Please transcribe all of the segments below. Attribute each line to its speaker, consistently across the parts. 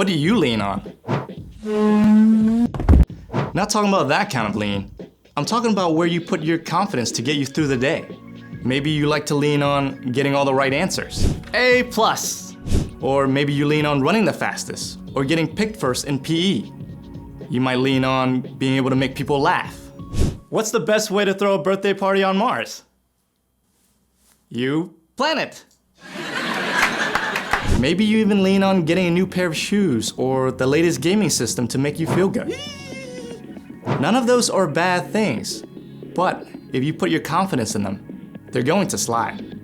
Speaker 1: What do you lean on? Not talking about that kind of lean. I'm talking about where you put your confidence to get you through the day. Maybe you like to lean on getting all the right answers. A+. Or maybe you lean on running the fastest or getting picked first in PE. You might lean on being able to make people laugh. What's the best way to throw a birthday party on Mars? You plan it. Maybe you even lean on getting a new pair of shoes or the latest gaming system to make you feel good. None of those are bad things, but if you put your confidence in them, they're going to slide.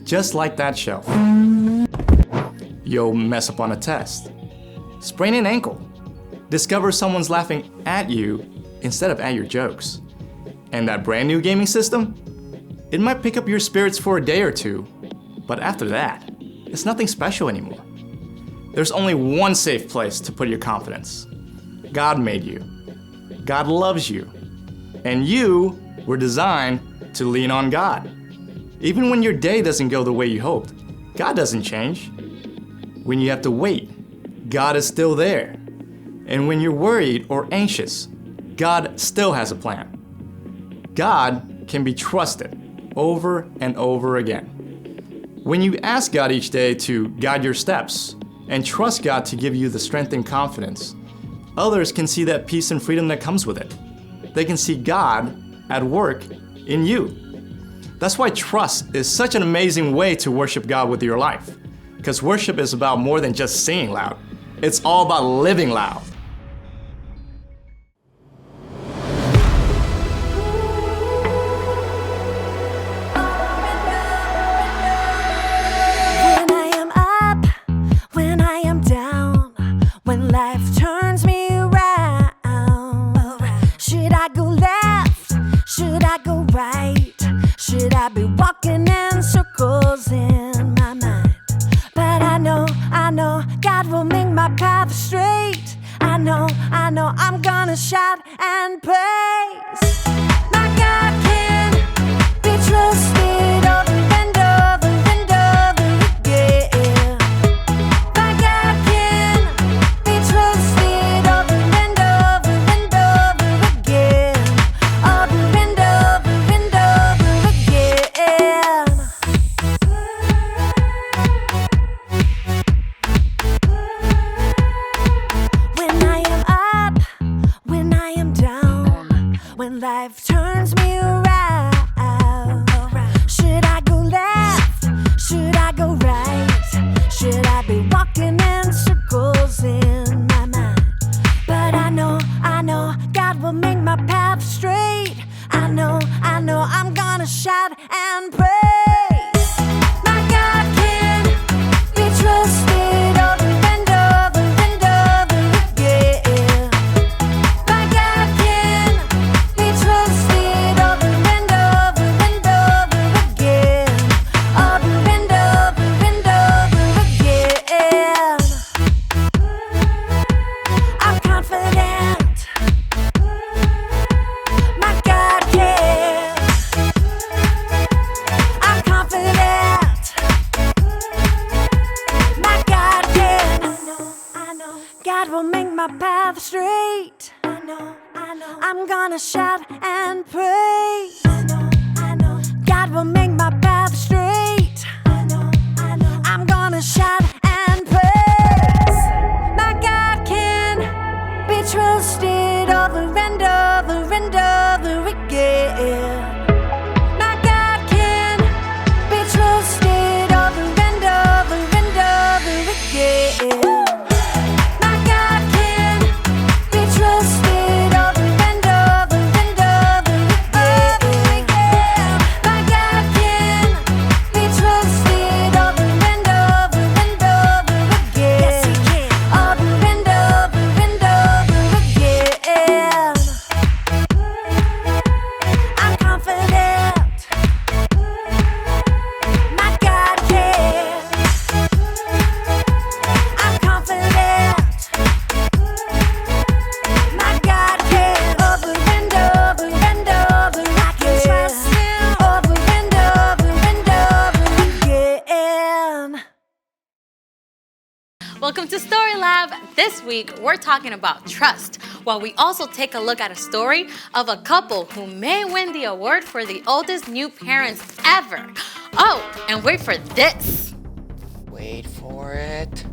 Speaker 1: Just like that shelf. You'll mess up on a test. Sprain an ankle. Discover someone's laughing at you instead of at your jokes. And that brand new gaming system? It might pick up your spirits for a day or two, but after that, it's nothing special anymore. There's only one safe place to put your confidence. God made you. God loves you. And you were designed to lean on God. Even when your day doesn't go the way you hoped, God doesn't change. When you have to wait, God is still there. And when you're worried or anxious, God still has a plan. God can be trusted over and over again. When you ask God each day to guide your steps and trust God to give you the strength and confidence, others can see that peace and freedom that comes with it. They can see God at work in you. That's why trust is such an amazing way to worship God with your life. Because worship is about more than just singing loud. It's all about living loud.
Speaker 2: When I am up, when I am down, when life turns me around, should I go left? Should I go right? Should I be walking in circles in my mind? But I know God will make my path straight. I know I'm gonna shout and praise. My God can be trusted over and over and over again. My God can be trusted over and over and over again. Over and over and over again. When I am up, when I am down, when life turns me around, should I go left? Should I go right? Should I be walking in circles in my mind? But I know God will make my path straight. I know I'm gonna shout and praise. My God can be trusted over and over and over again. My God can be trusted over and over and over again. Over and over and over again. I'm confident. My God can. I'm confident. My God can. I know. God will make my path straight. I know. I'm gonna shout and praise. I know. God will make my path straight. I know. I'm gonna shout and praise. My God can be trusted over and over and over again. My God can be trusted over and over and over again. My God can be trusted over and over and over again.
Speaker 3: Welcome to Story Lab. This week, we're talking about trust, while we also take a look at a story of a couple who may win the award for the oldest new parents ever. Oh, and wait for this.
Speaker 4: Wait for it.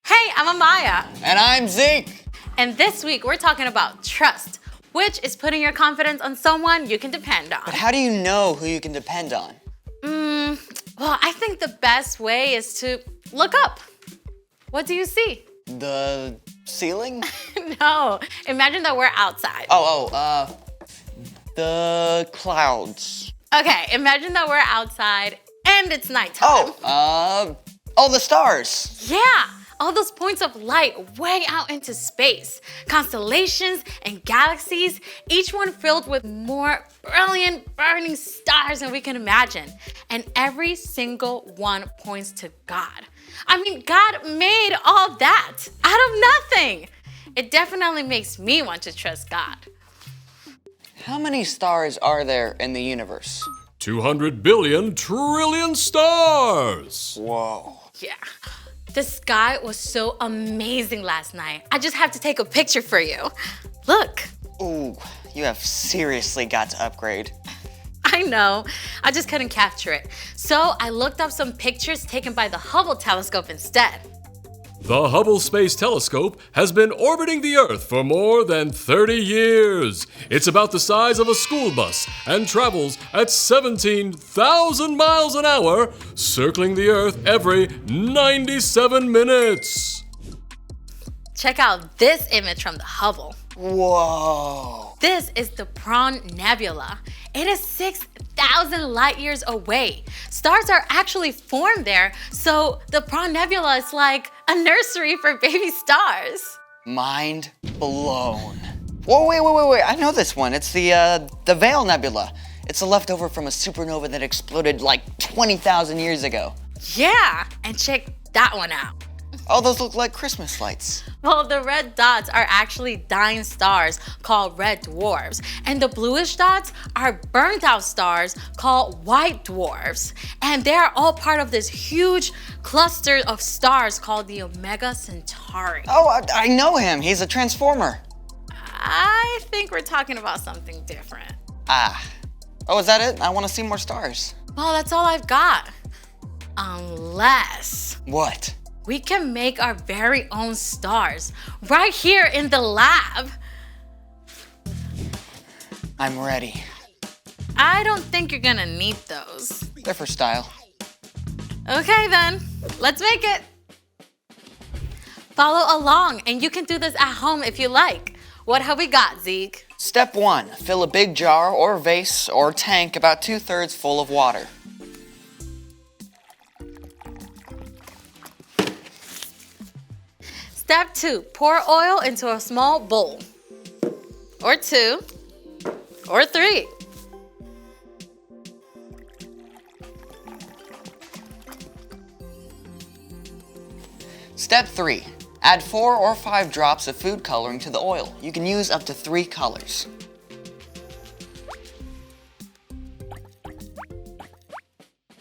Speaker 3: Hey, I'm Amaya.
Speaker 4: And I'm Zeke.
Speaker 3: And this week, we're talking about trust, which is putting your confidence on someone you can depend on.
Speaker 4: But how do you know who you can depend on?
Speaker 3: Well, I think the best way is to look up. What do you see?
Speaker 4: The ceiling?
Speaker 3: No, imagine that we're outside.
Speaker 4: The clouds.
Speaker 3: Okay, imagine that we're outside and it's nighttime.
Speaker 4: The stars.
Speaker 3: Yeah, all those points of light way out into space. Constellations and galaxies, each one filled with more brilliant, burning stars than we can imagine. And every single one points to God. I mean, God made all that out of nothing. It definitely makes me want to trust God.
Speaker 4: How many stars are there in the universe?
Speaker 5: 200 billion trillion stars!
Speaker 4: Whoa.
Speaker 3: Yeah. The sky was so amazing last night. I just have to take a picture for you. Look.
Speaker 4: Ooh, you have seriously got to upgrade.
Speaker 3: I know. I just couldn't capture it. So I looked up some pictures taken by the Hubble telescope instead.
Speaker 5: The Hubble Space Telescope has been orbiting the Earth for more than 30 years. It's about the size of a school bus and travels at 17,000 miles an hour, circling the Earth every 97 minutes.
Speaker 3: Check out this image from the Hubble.
Speaker 4: Whoa.
Speaker 3: This is the Prawn Nebula. It is 6,000 light years away. Stars are actually formed there, so the Prawn Nebula is like a nursery for baby stars.
Speaker 4: Mind blown. Whoa, wait. I know this one. It's the Veil Nebula. It's a leftover from a supernova that exploded like 20,000 years ago.
Speaker 3: Yeah, and check that one out.
Speaker 4: Oh, those look like Christmas lights.
Speaker 3: Well, the red dots are actually dying stars called red dwarfs, and the bluish dots are burnt out stars called white dwarfs. And they are all part of this huge cluster of stars called the Omega Centauri.
Speaker 4: Oh, I know him. He's a transformer.
Speaker 3: I think we're talking about something different.
Speaker 4: Oh, is that it? I want to see more stars.
Speaker 3: Well, that's all I've got. Unless
Speaker 4: What?
Speaker 3: we can make our very own stars right here in the lab.
Speaker 4: I'm ready.
Speaker 3: I don't think you're gonna need those.
Speaker 4: They're for style.
Speaker 3: Okay then, let's make it. Follow along and you can do this at home if you like. What have we got, Zeke?
Speaker 4: Step 1. Fill a big jar or vase or tank about 2/3 full of water.
Speaker 3: Step 2, pour oil into a small bowl. Or 2, or 3.
Speaker 4: Step 3. Add 4 or 5 drops of food coloring to the oil. You can use up to 3 colors.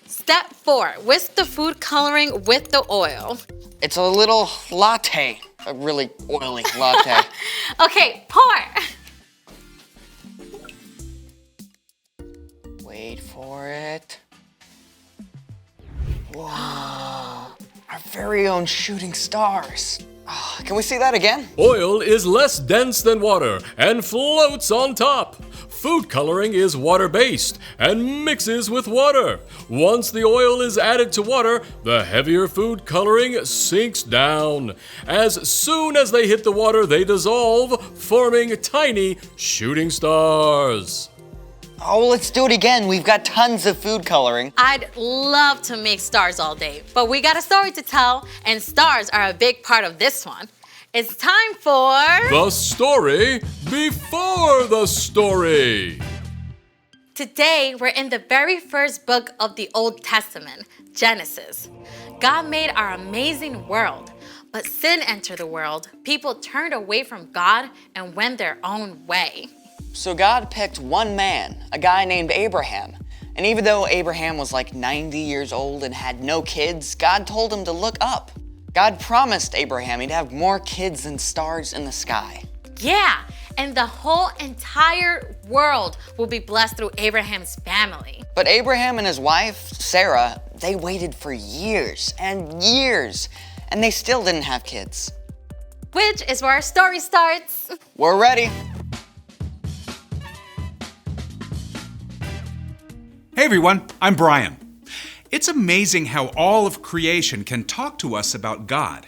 Speaker 3: Step 4, whisk the food coloring with the oil.
Speaker 4: It's a little latte. A really oily latte.
Speaker 3: Okay, pour.
Speaker 4: Wait for it. Whoa. Our very own shooting stars. Oh, can we see that again?
Speaker 5: Oil is less dense than water and floats on top. Food coloring is water-based and mixes with water. Once the oil is added to water, the heavier food coloring sinks down. As soon as they hit the water, they dissolve, forming tiny shooting stars.
Speaker 4: Oh, let's do it again. We've got tons of food coloring.
Speaker 3: I'd love to make stars all day, but we got a story to tell, and stars are a big part of this one. It's time for...
Speaker 5: The story before the story.
Speaker 3: Today, we're in the very first book of the Old Testament, Genesis. God made our amazing world, but sin entered the world. People turned away from God and went their own way.
Speaker 4: So God picked one man, a guy named Abraham. And even though Abraham was like 90 years old and had no kids, God told him to look up. God promised Abraham he'd have more kids than stars in the sky.
Speaker 3: Yeah, and the whole entire world will be blessed through Abraham's family.
Speaker 4: But Abraham and his wife, Sarah, they waited for years and years, and they still didn't have kids.
Speaker 3: Which is where our story starts.
Speaker 4: We're ready.
Speaker 6: Hey everyone, I'm Brian. It's amazing how all of creation can talk to us about God.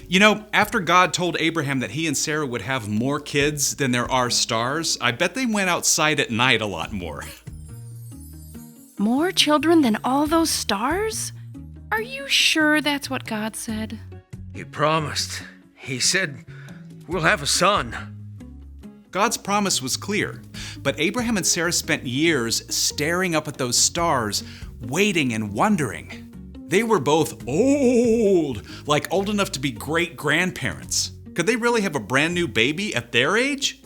Speaker 6: You know, after God told Abraham that he and Sarah would have more kids than there are stars, I bet they went outside at night a lot more.
Speaker 7: More children than all those stars? Are you sure that's what God said?
Speaker 8: He promised. He said, we'll have a son.
Speaker 6: God's promise was clear, but Abraham and Sarah spent years staring up at those stars, waiting and wondering. They were both old, like old enough to be great-grandparents. Could they really have a brand new baby at their age?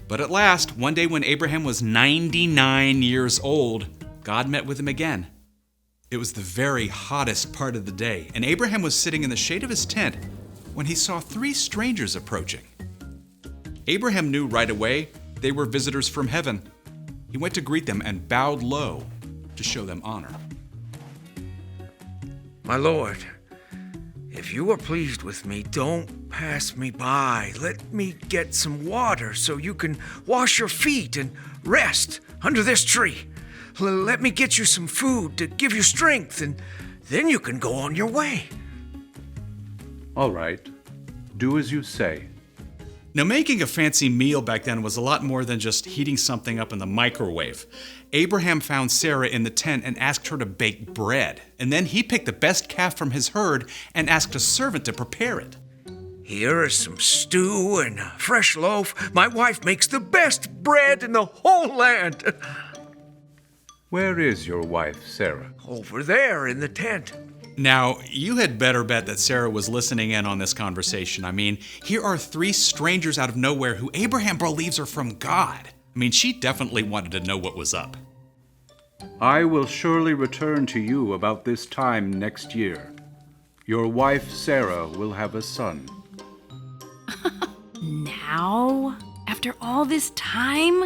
Speaker 6: But at last, one day when Abraham was 99 years old, God met with him again. It was the very hottest part of the day, and Abraham was sitting in the shade of his tent when he saw 3 strangers approaching. Abraham knew right away they were visitors from heaven. He went to greet them and bowed low to show them honor.
Speaker 8: My lord, if you are pleased with me, don't pass me by. Let me get some water so you can wash your feet and rest under this tree. Let me get you some food to give you strength, and then you can go on your way.
Speaker 9: All right. Do as you say.
Speaker 6: Now, making a fancy meal back then was a lot more than just heating something up in the microwave. Abraham found Sarah in the tent and asked her to bake bread. And then he picked the best calf from his herd and asked a servant to prepare it.
Speaker 8: Here is some stew and a fresh loaf. My wife makes the best bread in the whole land.
Speaker 9: Where is your wife, Sarah?
Speaker 8: Over there in the tent.
Speaker 6: Now, you had better bet that Sarah was listening in on this conversation. I mean, here are 3 strangers out of nowhere who Abraham believes are from God. I mean, she definitely wanted to know what was up.
Speaker 9: I will surely return to you about this time next year. Your wife, Sarah, will have a son.
Speaker 7: Now? After all this time?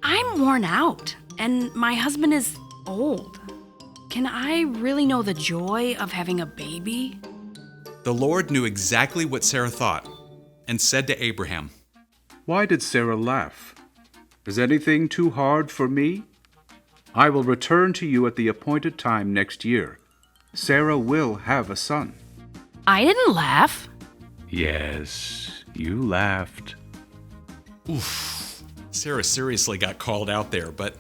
Speaker 7: I'm worn out, and my husband is old. Can I really know the joy of having a baby?
Speaker 6: The Lord knew exactly what Sarah thought and said to Abraham,
Speaker 9: Why did Sarah laugh? Is anything too hard for me? I will return to you at the appointed time next year. Sarah will have a son.
Speaker 7: I didn't laugh.
Speaker 9: Yes, you laughed.
Speaker 6: Oof. Sarah seriously got called out there, but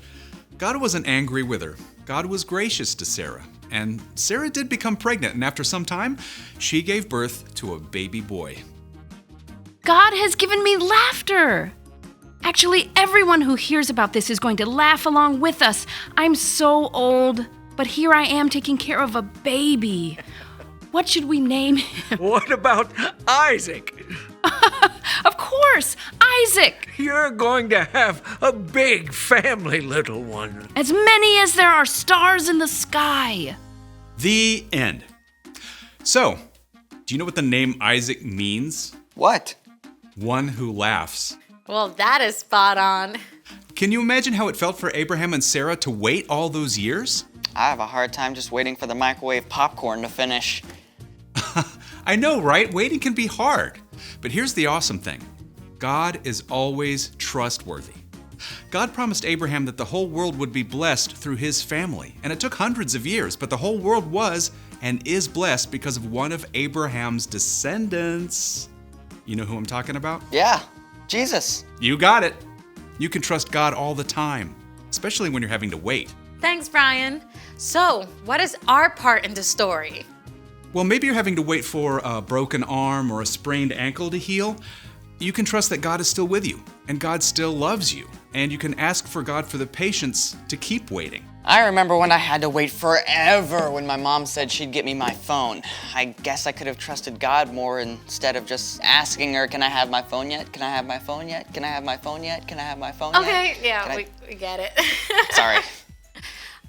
Speaker 6: God wasn't angry with her. God was gracious to Sarah, and Sarah did become pregnant, and after some time, she gave birth to a baby boy.
Speaker 7: God has given me laughter. Actually, everyone who hears about this is going to laugh along with us. I'm so old, but here I am taking care of a baby. What should we name him?
Speaker 8: What about Isaac?
Speaker 7: Of course, Isaac!
Speaker 8: You're going to have a big family, little one.
Speaker 7: As many as there are stars in the sky.
Speaker 6: The end. So, do you know what the name Isaac means?
Speaker 4: What?
Speaker 6: One who laughs.
Speaker 3: Well, that is spot on.
Speaker 6: Can you imagine how it felt for Abraham and Sarah to wait all those years?
Speaker 4: I have a hard time just waiting for the microwave popcorn to finish.
Speaker 6: I know, right? Waiting can be hard. But here's the awesome thing. God is always trustworthy. God promised Abraham that the whole world would be blessed through his family. And it took hundreds of years, but the whole world was and is blessed because of one of Abraham's descendants. You know who I'm talking about?
Speaker 4: Yeah, Jesus.
Speaker 6: You got it. You can trust God all the time, especially when you're having to wait.
Speaker 3: Thanks, Brian. So, what is our part in the story?
Speaker 6: Well, maybe you're having to wait for a broken arm or a sprained ankle to heal. You can trust that God is still with you, and God still loves you, and you can ask for God for the patience to keep waiting.
Speaker 4: I remember when I had to wait forever when my mom said she'd get me my phone. I guess I could have trusted God more instead of just asking her, can I have my phone yet? Can I have my phone yet? Can I have my phone yet? Can I have my phone yet?
Speaker 3: Okay, yeah,
Speaker 4: Can
Speaker 3: we get it.
Speaker 4: Sorry.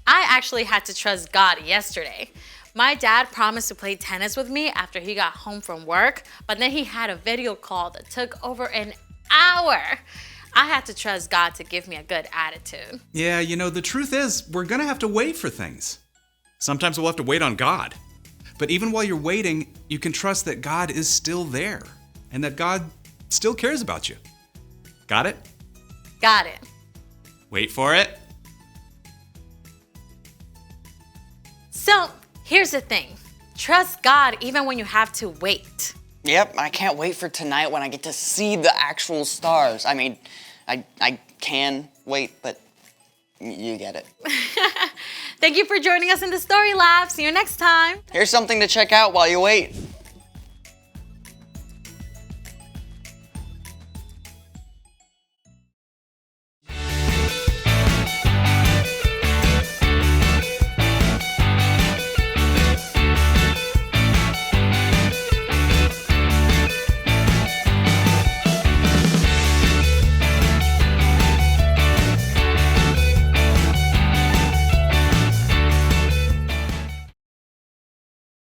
Speaker 3: I actually had to trust God yesterday. My dad promised to play tennis with me after he got home from work, but then he had a video call that took over an hour. I had to trust God to give me a good attitude.
Speaker 6: Yeah, you know, the truth is, we're gonna have to wait for things. Sometimes we'll have to wait on God. But even while you're waiting, you can trust that God is still there and that God still cares about you. Got it?
Speaker 3: Got it.
Speaker 6: Wait for it.
Speaker 3: So, here's the thing. Trust God even when you have to wait.
Speaker 4: Yep, I can't wait for tonight when I get to see the actual stars. I mean, I can wait, but you get it.
Speaker 3: Thank you for joining us in the Story Lab. See you next time.
Speaker 4: Here's something to check out while you wait.